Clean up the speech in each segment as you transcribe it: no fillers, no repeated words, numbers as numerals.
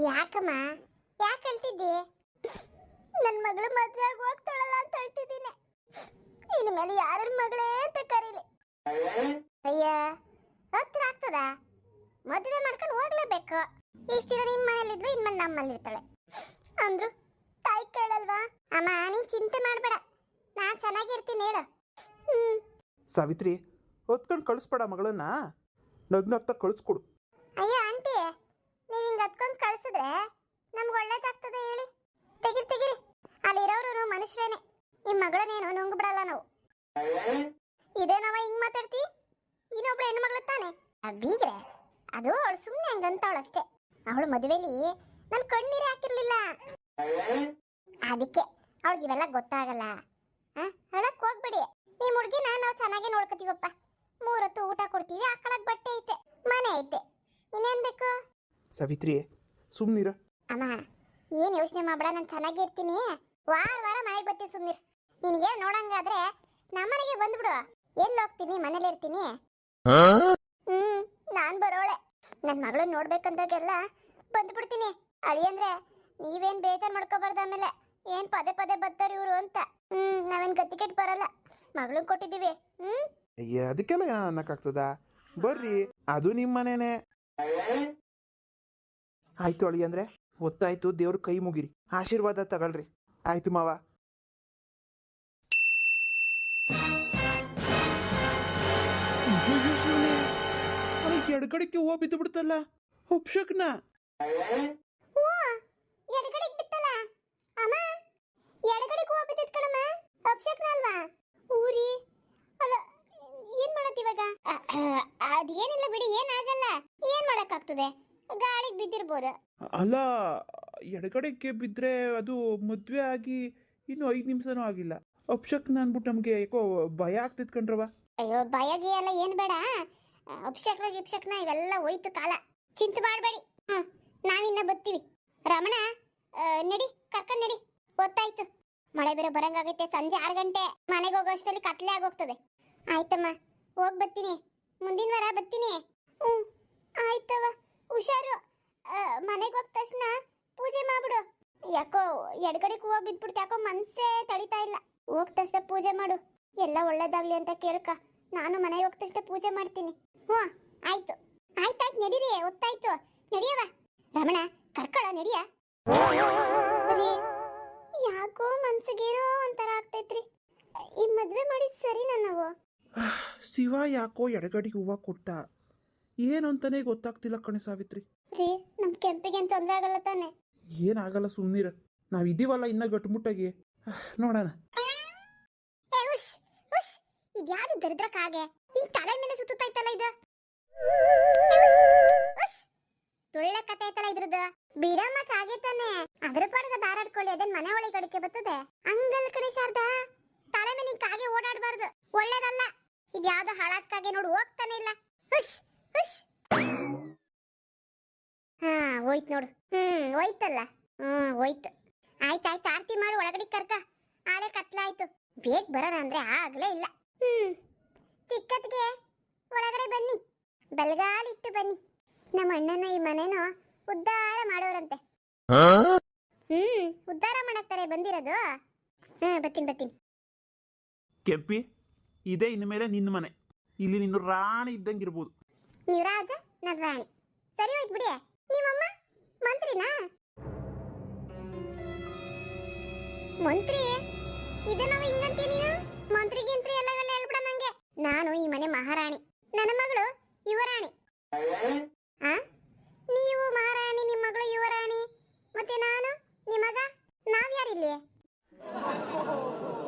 ಯಾಕಮ್ಮ ಯಾಕೆ ಹೇಳ್ತಿದ್ದಿ? ನನ್ನ ಮಗಳು ಮದುವೆ ಆಗಿ ಹೋಗ್ತಾಳಲ್ಲ ಅಂತ ಹೇಳ್ತಿದ್ದೀನಿ. ಇನ್ನು ಮೇಲೆ ಯಾರ ಮಗಳೇ ಅಂತ ಕರೀಲಿ. ಅಯ್ಯ ಹತ್ರ ಆಗ್ತದ? ಮದುವೆ ಮಾಡ್ಕೊಂಡು ಹೋಗ್ಲೇಬೇಕು. ಇಷ್ಟು ದಿನ ನಿಮ್ಮ ಮನೇಲಿದ್ರು ಇನ್ಮೇಲೆ ನಮ್ಮ ಮನೇಲಿ ಇರ್ತಾಳೆ ಅಂದ್ರು ತಾಯಿ ಕೇಳಲ್ವಾ? ಅಮ್ಮ ನೀನ್ ಚಿಂತೆ ಮಾಡಬೇಡ, ನಾನು ಚೆನ್ನಾಗಿರ್ತೀನಿ ಹೇಳು. ಸಾವಿತ್ರಿ, ಹೊತ್ಕೊಂಡು ಕಳಿಸ್ಬೇಡ ಮಗಳನ್ನ, ನಗ್ನಗ್ತಾ ಕಳಿಸ್ಕೊಡು. ಅಯ್ಯೋ ಆಂಟಿ, ನೀವು ಹಿಂಗೆ ಹತ್ಕೊಂಡು ಕಳಿಸಿದ್ರೆ ನಮ್ಗೆ ಒಳ್ಳೇದಾಗ್ತದೆ ಹೇಳಿ. ತೆಗಿರಿ ತೆಗಿರಿ, ಅಲ್ಲಿರೋರು ಮನುಷ್ಯರೇನೆ, ನಿಮ್ಮ ಮಗಳನ್ನೇನು ನುಂಗ್ ಬಿಡಲ್ಲ ನಾವು. ಇದೇನವ ಹಿಂಗ್ ಮಾತಾಡ್ತಿ? ಇನ್ನೊಬ್ಳು ಹೆಣ್ಣು ಮಗಳು ತಾನೆ ಬೀಗ್ರೆ. ಅದು ಅವಳು ಸುಮ್ಮನೆ ಹಂಗಂತವಳಷ್ಟೇ. ಅವಳು ಮದುವೆಲಿ ನನ್ನ ಕಣ್ಣೀರೇ ಹಾಕಿರ್ಲಿಲ್ಲ, ಅದಕ್ಕೆ ಅವಳಿಗೆ ಇವೆಲ್ಲ ಗೊತ್ತಾಗಲ್ಲ. ಹೇಳಕ್ ಹೋಗ್ಬೇಡಿ. ನಿಮ್ಮ ಹುಡುಗಿನ ನಾವು ಚೆನ್ನಾಗಿ ನೋಡ್ಕೋತೀವಪ್ಪ. 3 ಹೊತ್ತು ಊಟ ಕೊಡ್ತೀವಿ, ಹಾಕೊಳಕ್ ಬಟ್ಟೆ ಐತೆ, ಮನೆ ಐತೆ, ಇನ್ನೇನ್ ಬೇಕು? ಸಾವಿತ್ರಿ ಸುಮ್ನಿರ. ಅಮ್ಮ ಏನ್ ಯೋಚನೆ ಮಾಡ್ಬೇಡ, ನಾನು ಚೆನ್ನಾಗಿ ಇರ್ತೀನಿ. ವಾರ ಮನೆಗೆ ಬರ್ತೀನಿ, ಸುಮ್ನಿರ್. ನಿನಗೆ ನೋಡಂಗಾದ್ರೆ ನಮ್ಮನೆಗೆ ಬಂದ್ಬಿಡು. ಎಲ್ಲಿ ಹೋಗ್ತೀನಿ, ಮನೇಲಿ ಇರ್ತೀನಿ. ನಾನ್ ಬರೋಳೆ. ನನ್ನ ಮಗಳನ್ನ ನೋಡ್ಬೇಕಂದಾಗೆಲ್ಲ ಬಂದ್ಬಿಡ್ತೀನಿ. ಅಳಿ ಅಂದ್ರೆ ನೀವೇನ್ ಬೇಜಾರು ಮಾಡ್ಕೋಬಾರ್ದು. ಆಮೇಲೆ ಏನ್ ಪದೇ ಪದೇ ಬರ್ತಾರೆ ಇವರು ಅಂತ. ನಾವೇನ್ ಗತಿ ಕೆಟ್ಟು ಬರಲ್ಲ, ಮಗಳನ್ನ ಕೊಟ್ಟಿದ್ದೀವಿ. ಅಯ್ಯ ಅದಕ್ಕೆಲ್ಲ ಅನ್ನಕ್ಕಾಗ್ತದ? ಬರ್ರಿ, ಅದು ನಿಮ್ಮ ಮನೇನೆ. ಆಯ್ತು ಅಳಿ ಅಂದ್ರೆ ಗೊತ್ತಾಯ್ತು. ದೇವ್ರ ಕೈ ಮುಗಿರಿ, ಆಶೀರ್ವಾದ ತಗೊಳ್ರಿ. ಆಯ್ತು ಮಾವ. ಎಡಗಡೆಗೆ ಹೂವು ಬಿದ್ದು ಬಿಡ್ತಲ್ಲ ಉಪ್ಶಕ್ನ. ಎಡಗಡೆಗೆ ಬಿತ್ತಲ್ಲ ಅಮ್ಮ, ಎಡಗಡೆಗೆ ಹೂವು ಬಿದ್ದಿದ್ ಕಣಮ್ಮ, ಅಪ್ಶಕ್ನ ಅಲ್ವಾ? ಊರಿ ಅಲ್ಲ, ಏನ್ ಮಾಡತ್ತಿ ಇವಾಗ? ಅದೇನಿಲ್ಲ ಬಿಡಿ, ಏನಾಗಲ್ಲ. ಏನ್ ಮಾಡಕ್ಕಾಗ್ತದೆ, ಗಾಳಿಗೆ ಬಿದ್ದಿರ್ಬೋದು. ಅಲ್ಲ, ಎಡಗಡೆಗೆ ಬಿದ್ರೆ ಅದು ಮದ್ವೆ ಆಗಿ ಇನ್ನು 5 ನಿಮಿಷನೂ ಆಗಿಲ್ಲ. ಅಪ್ಶಕ್ನ ಅನ್ಬಿಟ್ಟು ನಮ್ಗೆ ಯಾಕೋ ಭಯ ಆಗ್ತಿದ್ ಕಣ್ರವ. ಅಯ್ಯೋ ಭಯಗೆ ಎಲ್ಲ ಏನ್ ಬೇಡ. ಅಪ್ಶಕ್ನ ಇವೆಲ್ಲ ಹೋಯ್ತು ಕಾಲ, ಚಿಂತೆ ಮಾಡಬೇಡಿ. ನಾವಿನ್ನ ಬರ್ತೀವಿ. ರಮಣ ನಡಿ, ಕರ್ಕೊಂಡ್ ನಡಿ. ಗೊತ್ತಾಯ್ತು, ಮಳೆ ಬೇರೆ ಬರಂಗಾಗೈತೆ. ಸಂಜೆ 6 ಗಂಟೆ, ಮನೆಗೆ ಹೋಗೋ ಅಷ್ಟರಲ್ಲಿ ಕತ್ಲೆ ಆಗೋಗ್ತದೆ. ಆಯ್ತಮ್ಮ, ಹೋಗಿ ಬರ್ತೀನಿ. ಮುಂದಿನ ವಾರ ಬರ್ತೀನಿ. ಆಯ್ತವ, ಹುಷಾರು. ಮನೆಗೆ ಹೋದ ತಕ್ಷಣ ಪೂಜೆ ಮಾಡ್ಬಿಡು. ಯಾಕೋ ಎಡಗಡೆಗೆ ಹೂವು ಬಿದ್ಬಿಡ್ತು, ಯಾಕೋ ಮನ್ಸೇ ತಡಿತಾ ಇಲ್ಲ. ಹೋದ ತಕ್ಷಣ ಪೂಜೆ ಮಾಡು, ಎಲ್ಲ ಒಳ್ಳೇದಾಗ್ಲಿ ಅಂತ ಕೇಳ್ಕ. ನಾನು ಮನೆಗೆ ಹೋದ ತಕ್ಷಣ ಪೂಜೆ ಮಾಡ್ತೀನಿ. ಆಯ್ತು ಆಯ್ತಾಯ್ತು, ನಡೀರಿ, ಹೊತ್ತಾಯ್ತು, ನಡಿಯವ. ರಮಣ ಕರ್ಕೊಳ, ನಡಿಯ. ಯಾಕೋ ಮನ್ಸಿಗೇನೋ ಒಂಥರ ಆಗ್ತೈತ್ರಿ. ಈ ಮದ್ವೆ ಮಾಡಿದ್ ಸರಿನಾ ನಾವು? ಶಿವ ಯಾಕೋ ಎಡಗಡೆಗೆ ಹೂವು ಕೊಟ್ಟ, ಏನು ಅಂತಾನೆ ಗೊತ್ತಾಗ್ತಿಲ್ಲ ಕಣೆ ಸಾವಿತ್ರಿ. ರೀ, ನಮ್ ಕೆಂಪಿಗೆ ಏನ್ ತೊಂದ್ರೆ ಆಗಲ್ಲ ತಾನೆ? ಏನಾಗಲ್ಲ, ಸುಮ್ನಿರ. ನಾವಿದೀವಲ್ಲ ಇನ್ನ ಗಟ್ಟುಮುಟ್ಟಾಗಿ, ನೋಡೋಣ. ಇದ್ಯಾವುದು ದರಿದ್ರ ಕಾಗೆ, ಹಿಂಗ್ ತಲೆ ಮೇಲೆ ಸುತ್ತೈತಲ್ಲ ಇದು. ತೊಳ್ಳೆ ಕತೆ ಐತಲ್ಲ ಇದ್ರದ್ದು. ಬಿಡಮ್ಮ ಕಾಗೆ ತಾನೆ, ಅದ್ರ ಪಾಡ್ಗ ದಾರಾಡ್ಕೊಳ್ಳಿ, ಅದೇನ್ ಮನೆ ಒಳಗೆ ಅಡಿಕೆ ಬರ್ತದೆ? ಹಂಗಲ್ ಕಣೆ ಶಾರದಾ, ತಲೆ ಮೇಲೆ ಕಾಗೆ ಓಡಾಡಬಾರ್ದು, ಒಳ್ಳೇದಲ್ಲ. ಇದ್ಯಾವ್ದು ಹಾಳಾದ ಕಾಗೆ ನೋಡು, ಹೋಗ್ತಾನೆ ಇಲ್ಲ. ಹುಷ್ ಹುಷ್. ಹೋಯ್ತು ನೋಡು. ಹೋಯ್ತಲ್ಲ. ಹೋಯ್ತು. ಆಯ್ತಾಯ್ತು, ಆರತಿ ಮಾಡು, ಒಳಗಡೆ ಕರ್ಕ. ಆಲೆ ಕತ್ಲಾಯ್ತು, ಬೇಗ ಬರೋಣ ಅಂದ್ರೆ ಆಗ್ಲೇ ಇಲ್ಲ. ಚಿಕ್ಕತ್ಗೆ ಒಳಗಡೆ ಬನ್ನಿ, ಬೆಳಗಾಲಿಟ್ಟು ಬನ್ನಿ. ನಮ್ಮ ಅಣ್ಣನ ಈ ಮನೇನು ಉದ್ಧಾರ ಮಾಡೋರಂತೆ. ಉದ್ಧಾರ ಮಾಡಕ್ತಾರೆ ಬಂದಿರೋದು. ಬರ್ತೀನಿ. ಕೆಂಪಿ, ಇದೇ ಇನ್ನು ಮೇಲೆ ನಿನ್ನ ಮನೆ. ಇಲ್ಲಿ ನಿನ್ನ ರಾಣಿ ಇದ್ದಂಗಿರ್ಬೋದು. ನೀವು ರಾಜ, ನನ್ನ ರಾಣಿ. ಸರಿ ಹೋಯ್ತು ಬಿಡಿ. ನಿಮ್ಮಮ್ಮ ಮಂತ್ರಿನಾ? ಮಂತ್ರಿ? ಇದು ನಾವು ಹಿಂಗಂತೀವಿ ನೀನು? ಮಂತ್ರಿಗಿಂತ್ರಿ ಎಲ್ಲ ಇವೆಲ್ಲ ಹೇಳ್ಬಿಡ ನಂಗೆ. ನಾನು ಈ ಮನೆ ಮಹಾರಾಣಿ, ನನ್ನ ಮಗಳು ಯುವರಾಣಿ. ನೀವು ಮಹಾರಾಣಿ, ನಿಮ್ಮ ಮಗಳು ಯುವರಾಣಿ, ಮತ್ತೆ ನಾನು ನಿಮಗ. ನಾವ್ಯಾರಿಲ್ಲಿ?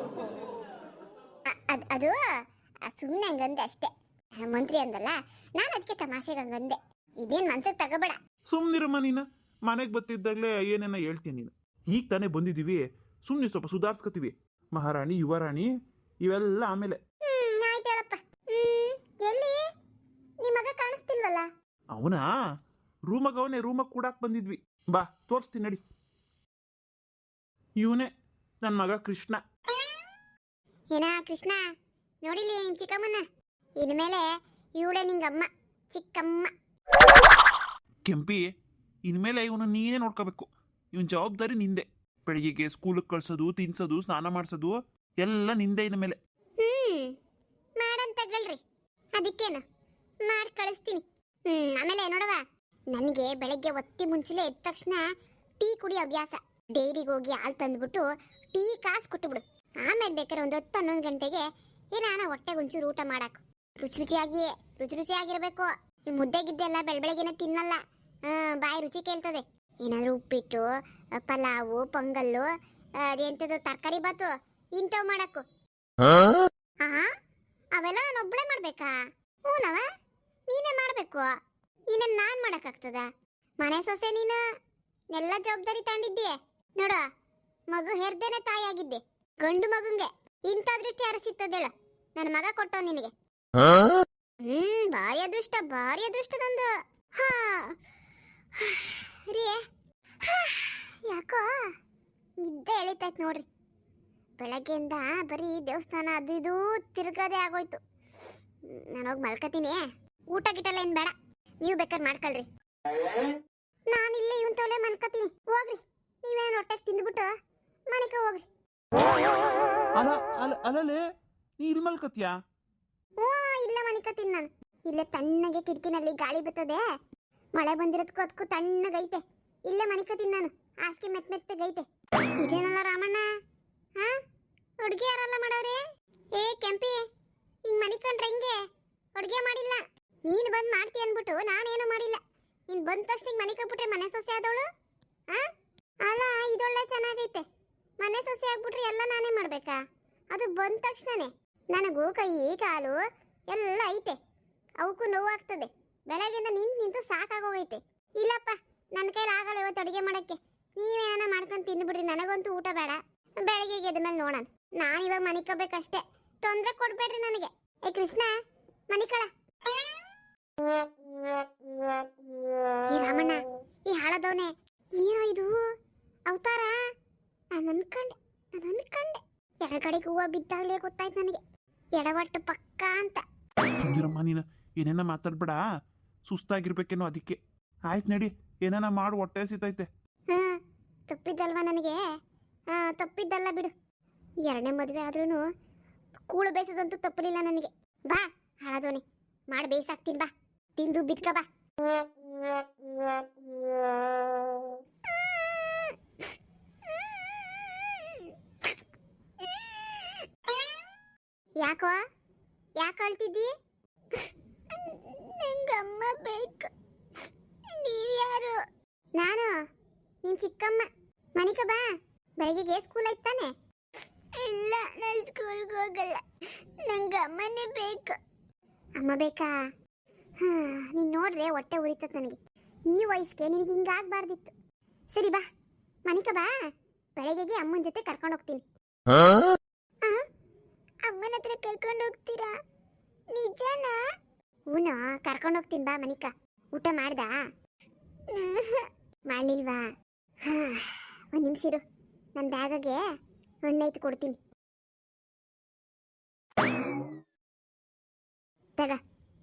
ಅದು ಸುಮ್ಮನೆ ಹಂಗಂದೆ ಅಷ್ಟೇ. ಮಂತ್ರಿ ಅಂದಲ್ಲ, ನಾನು ಅದಕ್ಕೆ ತಮಾಷೆಗೆ ಹಂಗಂದೆ. ಇದೇನ್ ಮನ್ಸಿಗೆ ತಗೋಬೇಡ. ಸುಮ್ನಿರಮ್ಮ, ನೀನು ಮನೆಗೆ ಬತ್ತಿದ್ದಾಗಲೇ ಏನೇನ ಹೇಳ್ತೀನಿ ನೀನು. ಈಗ ತಾನೇ ಬಂದಿದ್ದೀವಿ, ಸುಮ್ಮನೆ ಸ್ವಲ್ಪ ಸುಧಾರಿಸ್ಕೊತೀವಿ. ಮಹಾರಾಣಿ, ಯುವರಾಣಿ ಇವೆಲ್ಲ ಆಮೇಲೆ. ಆಯ್ತು ಹೇಳಪ್ಪ. ಎಲ್ಲಿ ನಿಮ್ಮ ಮಗ ಕಾಣಿಸ್ತಿಲ್ವಲ್ಲ? ಅವನಾ ರೂಮಾಗ ಕೂಡಾಕ್ ಬಂದಿದ್ವಿ. ಬಾ ತೋರಿಸ್ತೀನಿ ನಡಿ. ಇವನೇ ನನ್ನ ಮಗ ಕೃಷ್ಣ. ಏನ ಕೃಷ್ಣ? ನೋಡಿಲಿ ನಿಮ್ ಚಿಕ್ಕಮ್ಮನ. ಇನ್ಮೇಲೆ ಇವಳೆ ನಿಂಗಮ್ಮ, ಚಿಕ್ಕಮ್ಮ. ಕೆಂಪಿ, ಇನ್ಮೇಲೆ ಇವನು ನೀನೇ ನೋಡ್ಕೋಬೇಕು. ಇವನ್ ಜವಾಬ್ದಾರಿ ನಿಂದೆ. ಬೆಳಿಗ್ಗೆಗೆ ಸ್ಕೂಲಿಗೆ ಕಳ್ಸೋದು, ತಿನ್ಸೋದು, ಸ್ನಾನ ಮಾಡಿಸೋದು ಎಲ್ಲ ನಿಂದೆ ಇನ್ ಮೇಲೆ. ಮಾಡಂತಗಳ್ರಿ, ಅದಕ್ಕೇನು ಮಾಡಿ ಕಳಿಸ್ತೀನಿ. ಆಮೇಲೆ ನೋಡವ, ನನಗೆ ಬೆಳಗ್ಗೆ ಒತ್ತಿ ಮುಂಚೆಲೆ ಎದ್ದ ತಕ್ಷಣ ಟೀ ಕುಡಿಯೋ ಅಭ್ಯಾಸ. ಡೈರಿಗೆ ಹೋಗಿ ಹಾಲು ತಂದ್ಬಿಟ್ಟು ಟೀ ಕಾಸು ಕೊಟ್ಟುಬಿಡು. ಆಮೇಲೆ ಬೇಕಾದ್ರೆ ಒಂದು 10-11 ಗಂಟೆಗೆ ಏನಾನ ಹೊಟ್ಟೆಗೆ ಒಂಚೂರು ಊಟ ಮಾಡಾಕು. ರುಚಿ ರುಚಿಯಾಗಿರ್ಬೇಕು. ಈ ಮುದ್ದೆ ಗಿದ್ದೆಲ್ಲ ಬೆಳಬೆಳಗ್ಗೆನೆ ತಿನ್ನಲ್ಲ, ಬಾಯಿ ರುಚಿ ಕೇಳ್ತದೆ. ಏನಾದರೂ ಉಪ್ಪಿಟ್ಟು, ಪಲಾವು, ಪೊಂಗಲ್ಲು, ಅದೆಂಥದ್ದು ತರಕಾರಿ ಬಾತು ಇಂಥವು ಮಾಡಾಕು. ಅವೆಲ್ಲ ನಾನು ಒಬ್ಬಳೇ ಮಾಡ್ಬೇಕಾ? ಹೂನವ, ನೀನೇ ಮಾಡಬೇಕು. ಇನ್ನೇನು ನಾನು ಮಾಡೋಕ್ಕಾಗ್ತದ? ಮನೆ ಸೊಸೆ ನೀನು ಎಲ್ಲ ಜವಾಬ್ದಾರಿ ತಗೊಂಡಿದ್ದೀಯ ನೋಡು. ಮಗು ಹೆರ್ದೇನೆ ತಾಯಿಯಾಗಿದ್ದೆ. ಗಂಡು ಮಗುಂಗೆ ಇಂಥ ದೃಷ್ಟಿ ಯಾರು ಸಿಗ್ತದೇಳು? ನನ್ನ ಮಗ ಕೊಟ್ಟವ್ ನಿನಗೆ. ಭಾರಿ ಅದೃಷ್ಟದೊಂದು. ಹಾ ರೀ, ಯಾಕೋ ನಿದ್ದೆ ಎಳಿತೈತೆ ನೋಡ್ರಿ. ಬೆಳಗ್ಗೆಯಿಂದ ಬರೀ ದೇವಸ್ಥಾನ ಅದು ಇದು ತಿರ್ಗದೆ ಆಗೋಯ್ತು. ನಾನು ಹೋಗಿ ಮಲ್ಕತೀನಿ. ಊಟ ಗಿಟ್ಟಲ್ಲ ಏನು ಬೇಡ, ನೀವು ಬೇಕಾದ್ರೆ ಮಾಡ್ಕೊಳ್ರಿ. ನಾನಿಲ್ಲೇ ಇವನ್ ತೋಲೆ ಮಲ್ಕತೀನಿ. ಹೋಗ್ರಿ, ನೀವೇನು ಹೊಟ್ಟೆಗೆ ತಿಂದ್ಬಿಟ್ಟು ಮನೆಗೆ ಹೋಗ್ರಿ. ಅಲ್ಲೇ ನೀ ಇಲ್ಲಿ ಮಲ್ಕತ್ಯಾ? ಇಲ್ಲ ಮನಿಕತೀನಿ ನಾನು. ಇಲ್ಲೇ ತಣ್ಣಗೆ ಕಿಟಕಿನಲ್ಲಿ ಗಾಳಿ ಬರ್ತದೆ. ಮಳೆ ಬಂದಿರೋದಕ್ಕೂ ಅದಕ್ಕೂ ತಣ್ಣಗೈತೆ. ಇಲ್ಲೇ ಮನಿಕತೀನಿ ನಾನು. ಹಾಸಿಗೆ ಮೆತ್ತಗೈತೆ. ಇದೇನಲ್ಲ ರಾಮಣ್ಣ, ಅಡುಗೆ ಯಾರಲ್ಲ ಮಾಡವ್ರೆ? ಏ ಕೆಂಪಿ, ಹಿಂಗ್ ಮನಿಕೊಂಡ್ರೆ ಹೆಂಗೆ? ಅಡುಗೆ ಮಾಡಿಲ್ಲ. ನೀನು ಬಂದು ಮಾಡ್ತಿ ಅನ್ಬಿಟ್ಟು ನಾನೇನು ಮಾಡಿಲ್ಲ. ನೀನು ಬಂದ ತಕ್ಷಣ ಮನಿಕೊಂಡ್ಬಿಟ್ರೆ ಮನೆ ಸೊಸೆ ಆದವಳು? ಅಲ್ಲ, ಇದೊಳ್ಳೆ ಚೆನ್ನಾಗೈತೆ. ಮನೆ ಸೊಸೆ ಆಗ್ಬಿಟ್ರೆ ಎಲ್ಲ ನಾನೇ ಮಾಡ್ಬೇಕಾ? ಅದು ಬಂದ ತಕ್ಷಣನೇ. ನನಗೂ ಕೈ ಕಾಲು ಎಲ್ಲ ಐತೆ, ಅವಕ್ಕೂ ನೋವಾಗ್ತದೆ. ಬೆಳಗ್ಗೆಯಿಂದ ನಿಂತು ಸಾಕಾಗೋಗೈತೆ. ಇಲ್ಲಪ್ಪ, ನನ್ನ ಕೈಲಿ ಆಗಲ್ಲ ಇವತ್ತು ಅಡುಗೆ ಮಾಡೋಕ್ಕೆ. ನೀವೇನ ಮಾಡ್ಕೊಂಡು ತಿಂದ್ಬಿಡ್ರಿ, ನನಗಂತೂ ಊಟ ಬೇಡ. ಬೆಳಗ್ಗೆ ಎದ್ದ ಮೇಲೆ ನೋಡೋಣ. ನಾನು ಇವಾಗ ಮನಿಕೋಬೇಕಷ್ಟೇ, ತೊಂದರೆ ಕೊಡ್ಬೇಡ್ರಿ ನನಗೆ. ಏ ಕೃಷ್ಣ, ಮನಿಕಳ. ಈ ರಾಮಣ್ಣ, ಈ ಹಾಳದವನೇ, ಏನೋ ಇದು ಅವತಾರ? ನಾನು ಅನ್ಕಂಡೆ ಎಡಗಡೆಗೆ ಹೂವು ಬಿದ್ದಾಗಲೇ ಗೊತ್ತಾಯ್ತು ನನಗೆ. ಎಡವಟ್ಟು ಪಕ್ಕ ಅಂತ. ಸುಂದಿರಮ್ಮ, ನೀನು ಏನೇನ ಮಾತಾಡ್ಬೇಡ, ಸುಸ್ತಾಗಿರ್ಬೇಕೇನೋ ಅದಕ್ಕೆ. ಆಯ್ತು ನಡಿ, ಏನೇನ ಮಾಡಿ ಹೊಟ್ಟೆ ಸಿತೈತೆ. ತಪ್ಪಿದ್ದಲ್ವಾ ನನಗೆ? ತಪ್ಪಿದ್ದಲ್ಲ ಬಿಡು. ಎರಡನೇ ಮದುವೆ ಆದ್ರೂ ಕೂಳು ಬೇಯಿಸೋದಂತೂ ತಪ್ಪಲಿಲ್ಲ ನನಗೆ. ಬಾ ಹಾಳದೋನಿ, ಮಾಡಿ ಬೇಯಿಸಾಕ್ತೀನಿ. ಬಾ, ತಿಂದು ಬಿದ್ಕ ಬಾ. ಯಾಕೆ ಅಳ್ತಿದ್ದಿ? ನಂಗಮ್ಮ ಬೇಕು. ನೀವ್ಯಾರು? ನಾನು ನಿನ್ ಚಿಕ್ಕಮ್ಮ. ಮನಿಕ ಬಾ, ಬೆಳಗ್ಗೆಗೆ ಸ್ಕೂಲ್ ಐತಾನೆ? ಇಲ್ಲ, ನಾನು ಸ್ಕೂಲ್ಗೆ ಹೋಗಲ್ಲ. ನಂಗೆ ಅಮ್ಮನೇ ಬೇಕು. ಅಮ್ಮ ಬೇಕಾ? ನೀನು ನೋಡ್ರೆ ಹೊಟ್ಟೆ ಉರಿತದ ನನಗೆ. ಈ ವಯಸ್ಸಿಗೆ ನಿನಗೆ ಹಿಂಗಾಗಬಾರ್ದಿತ್ತು. ಸರಿ ಬಾ, ಮನಿಕ ಬಾ, ಬೆಳಗ್ಗೆಗೆ ಅಮ್ಮನ ಜೊತೆ ಕರ್ಕೊಂಡು ಹೋಗ್ತೀನಿ. ಅಮ್ಮನ ಹತ್ರ ಕರ್ಕೊಂಡು ಹೋಗ್ತೀರಾ? ನಿಜನಾ? ಹೂನೋ, ಕರ್ಕೊಂಡು ಹೋಗ್ತೀನಿ. ಬಾ ಮನಿಕ. ಊಟ ಮಾಡ್ದಾ? ಮಾಡಲಿಲ್ವಾ? ಒಂದು ನಿಮಿಷ ಇರು, ನನ್ನ ಬ್ಯಾಗಗೆ ಹಣ್ಣೈತು ಕೊಡ್ತೀನಿ. ತಗ,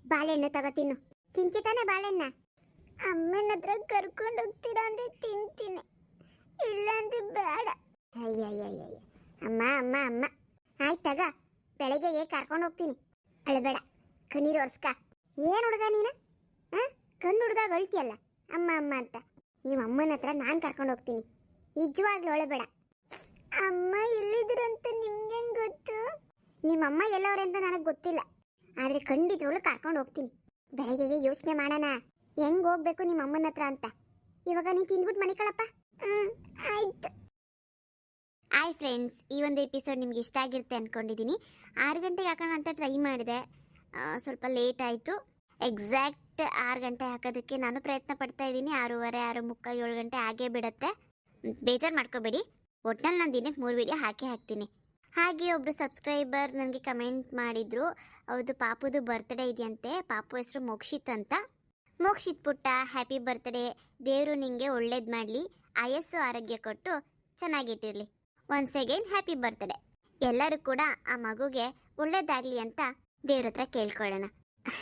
ಬಾಳೆಹಣ್ಣು ತಗೋ, ತಿನ್ನು. ತಿಂತಾನೆ ಬಾಳೆಹಣ್ಣ? ಅಮ್ಮನ ಹತ್ರ ಕರ್ಕೊಂಡು ಹೋಗ್ತೀರಾ ಅಂದ್ರೆ ತಿಂತೀನಿ, ಇಲ್ಲಾಂದ್ರೆ ಬೇಡ. ಅಯ್ಯಯ್ಯಯ್ಯ, ಅಮ್ಮ ಅಮ್ಮ ಅಮ್ಮ. ಆಯ್ತು ತಗ, ಬೆಳಗ್ಗೆಗೆ ಕರ್ಕೊಂಡು ಹೋಗ್ತೀನಿ. ಅಳಬೇಡ, ಕಣ್ಣೀರು ಒರ್ಸ್ಕ. ಏನು ಹುಡುಗ ನೀನು? ಕಣ್ಣು ಹುಡುಗ ಅಳ್ತಿಯಲ್ಲ ಅಮ್ಮ ಅಮ್ಮ ಅಂತ. ನೀವು ಅಮ್ಮನ ಹತ್ರ ನಾನು ಕರ್ಕೊಂಡು ಹೋಗ್ತೀನಿ. ನಿಜವಾಗ್ಲೂ ಅಳಬೇಡ. ಅಮ್ಮ ಎಲ್ಲಿದ್ರಂತ ನಿಮ್ಗೆ ಹೆಂಗೆ ಗೊತ್ತು? ನಿಮ್ಮಮ್ಮ ಎಲ್ಲವ್ರೆ ಅಂತ ನನಗೆ ಗೊತ್ತಿಲ್ಲ, ಆದರೆ ಖಂಡಿತವಾಗ್ಲೂ ಕರ್ಕೊಂಡು ಹೋಗ್ತೀನಿ. ಬೆಳಗ್ಗೆಗೆ ಯೋಚನೆ ಮಾಡೋಣ ಹೆಂಗೆ ಹೋಗ್ಬೇಕು ನಿಮ್ಮ ಅಮ್ಮನ ಹತ್ರ ಅಂತ. ಇವಾಗ ನೀನು ತಿಂದ್ಬಿಟ್ಟು ಮನೆ ಕಳಪ್ಪ. ಆಯ್ತು. ಹಾಯ್ ಫ್ರೆಂಡ್ಸ್, ಈ ಒಂದು ಎಪಿಸೋಡ್ ನಿಮ್ಗೆ ಇಷ್ಟ ಆಗಿರುತ್ತೆ ಅಂದ್ಕೊಂಡಿದ್ದೀನಿ. 6 ಗಂಟೆಗೆ ಹಾಕೋಣ ಅಂತ ಟ್ರೈ ಮಾಡಿದೆ, ಸ್ವಲ್ಪ ಲೇಟ್ ಆಯಿತು. ಎಕ್ಸಾಕ್ಟ್ 6 ಗಂಟೆ ಹಾಕೋದಕ್ಕೆ ನಾನು ಪ್ರಯತ್ನ ಪಡ್ತಾ ಇದ್ದೀನಿ. 6:15, 6:45, 7 ಗಂಟೆ ಆಗೇ ಬಿಡುತ್ತೆ. ಬೇಜಾರು ಮಾಡ್ಕೋಬೇಡಿ. ಒಟ್ನಲ್ಲಿ ನಾನು ದಿನಕ್ಕೆ 3 ವಿಡಿಯೋ ಹಾಕ್ತೀನಿ. ಹಾಗೆ ಒಬ್ಬರು ಸಬ್ಸ್ಕ್ರೈಬರ್ ನನಗೆ ಕಮೆಂಟ್ ಮಾಡಿದರು, ಹೌದು ಪಾಪುದು ಬರ್ತ್ಡೇ ಇದೆಯಂತೆ. ಪಾಪು ಹೆಸರು ಮೋಕ್ಷಿತ್ ಅಂತ. ಮೋಕ್ಷಿತ್ ಪುಟ್ಟ, ಹ್ಯಾಪಿ ಬರ್ತ್ಡೇ. ದೇವರು ನಿಮಗೆ ಒಳ್ಳೇದು ಮಾಡಲಿ, ಆಯಸ್ಸು ಆರೋಗ್ಯ ಕೊಟ್ಟು ಚೆನ್ನಾಗಿಟ್ಟಿರಲಿ. Once again happy birthday. ಎಲ್ಲರೂ ಕೂಡ ಆ ಮಗುಗೆ ಒಳ್ಳೇದಾಗಲಿ ಅಂತ ದೇವ್ರ ಹತ್ರ ಕೇಳ್ಕೊಳ್ಳೋಣ.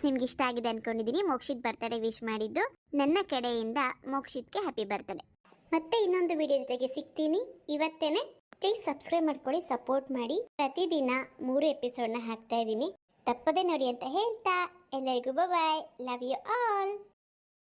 ನಿಮ್ಗೆ ಇಷ್ಟ ಆಗಿದೆ ಅನ್ಕೊಂಡಿದ್ದೀನಿ. ಮೋಕ್ಷಿತ್ ಬರ್ತಡೇ ವಿಶ್ ಮಾಡಿದ್ದು ನನ್ನ ಕಡೆಯಿಂದ ಮೋಕ್ಷಿತ್ಗೆ ಹ್ಯಾಪಿ ಬರ್ತಡೇ. ಮತ್ತೆ ಇನ್ನೊಂದು ವಿಡಿಯೋ ಜೊತೆಗೆ ಸಿಗ್ತೀನಿ ಇವತ್ತೇನೆ. ಪ್ಲೀಸ್ ಸಬ್ಸ್ಕ್ರೈಬ್ ಮಾಡ್ಕೊಳ್ಳಿ, ಸಪೋರ್ಟ್ ಮಾಡಿ. ಪ್ರತಿದಿನ 3 ಎಪಿಸೋಡ್ನ ಹಾಕ್ತಾ ಇದ್ದೀನಿ, ತಪ್ಪದೆ ನೋಡಿ ಅಂತ ಹೇಳ್ತಾ ಎಲ್ಲರಿಗೂ ಬಾಯ್. Love you all.